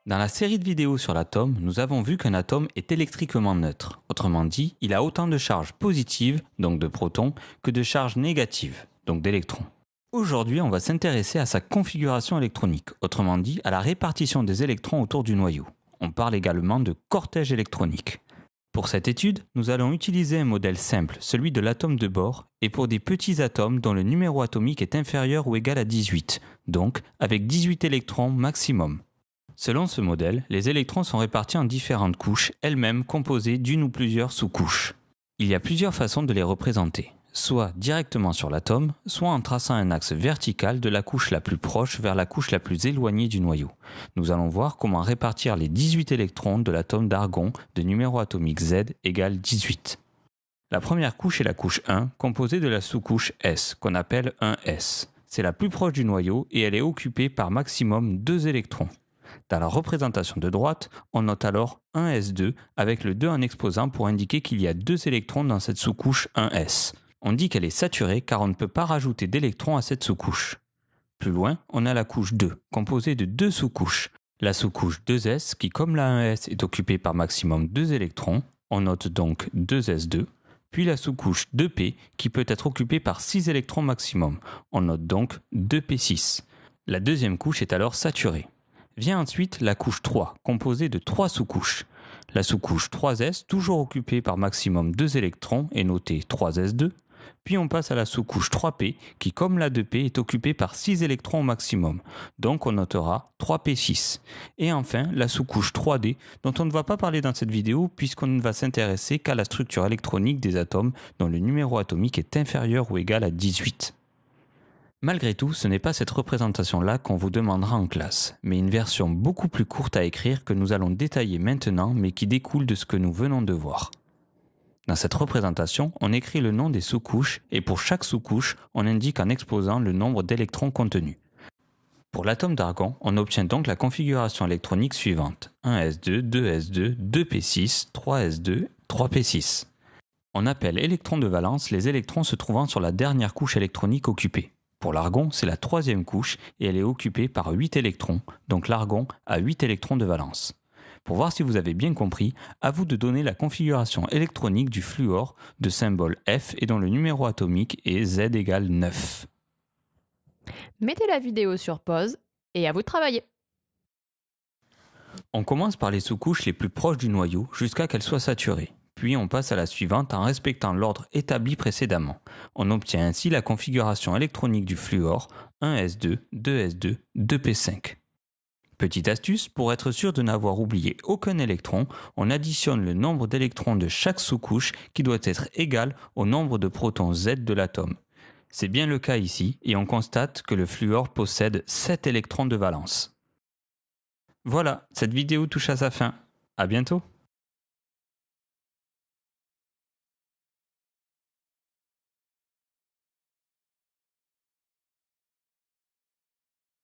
Dans la série de vidéos sur l'atome, nous avons vu qu'un atome est électriquement neutre. Autrement dit, il a autant de charges positives, donc de protons, que de charges négatives, donc d'électrons. Aujourd'hui, on va s'intéresser à sa configuration électronique, autrement dit à la répartition des électrons autour du noyau. On parle également de cortège électronique. Pour cette étude, nous allons utiliser un modèle simple, celui de l'atome de Bohr, et pour des petits atomes dont le numéro atomique est inférieur ou égal à 18, donc avec 18 électrons maximum. Selon ce modèle, les électrons sont répartis en différentes couches, elles-mêmes composées d'une ou plusieurs sous-couches. Il y a plusieurs façons de les représenter, soit directement sur l'atome, soit en traçant un axe vertical de la couche la plus proche vers la couche la plus éloignée du noyau. Nous allons voir comment répartir les 18 électrons de l'atome d'argon de numéro atomique Z égale 18. La première couche est la couche 1, composée de la sous-couche S, qu'on appelle 1S. C'est la plus proche du noyau et elle est occupée par maximum 2 électrons. Dans la représentation de droite, on note alors 1s2 avec le 2 en exposant pour indiquer qu'il y a 2 électrons dans cette sous-couche 1s. On dit qu'elle est saturée car on ne peut pas rajouter d'électrons à cette sous-couche. Plus loin, on a la couche 2, composée de 2 sous-couches. La sous-couche 2s qui, comme la 1s, est occupée par maximum 2 électrons, on note donc 2s2, puis la sous-couche 2p qui peut être occupée par 6 électrons maximum, on note donc 2p6. La deuxième couche est alors saturée. Vient ensuite la couche 3, composée de 3 sous-couches. La sous-couche 3s, toujours occupée par maximum 2 électrons, est notée 3s2. Puis on passe à la sous-couche 3p, qui comme la 2p est occupée par 6 électrons au maximum. Donc on notera 3p6. Et enfin, la sous-couche 3d, dont on ne va pas parler dans cette vidéo, puisqu'on ne va s'intéresser qu'à la structure électronique des atomes dont le numéro atomique est inférieur ou égal à 18. Malgré tout, ce n'est pas cette représentation-là qu'on vous demandera en classe, mais une version beaucoup plus courte à écrire que nous allons détailler maintenant, mais qui découle de ce que nous venons de voir. Dans cette représentation, on écrit le nom des sous-couches, et pour chaque sous-couche, on indique en exposant le nombre d'électrons contenus. Pour l'atome d'argon, on obtient donc la configuration électronique suivante: 1s2, 2s2, 2p6, 3s2, 3p6. On appelle électrons de valence les électrons se trouvant sur la dernière couche électronique occupée. Pour l'argon, c'est la troisième couche et elle est occupée par 8 électrons, donc l'argon a 8 électrons de valence. Pour voir si vous avez bien compris, à vous de donner la configuration électronique du fluor de symbole F et dont le numéro atomique est Z égale 9. Mettez la vidéo sur pause et à vous de travailler. On commence par les sous-couches les plus proches du noyau jusqu'à qu'elles soient saturées. Puis on passe à la suivante en respectant l'ordre établi précédemment. On obtient ainsi la configuration électronique du fluor 1s2, 2s2, 2p5. Petite astuce, pour être sûr de n'avoir oublié aucun électron, on additionne le nombre d'électrons de chaque sous-couche qui doit être égal au nombre de protons Z de l'atome. C'est bien le cas ici et on constate que le fluor possède 7 électrons de valence. Voilà, cette vidéo touche à sa fin. À bientôt.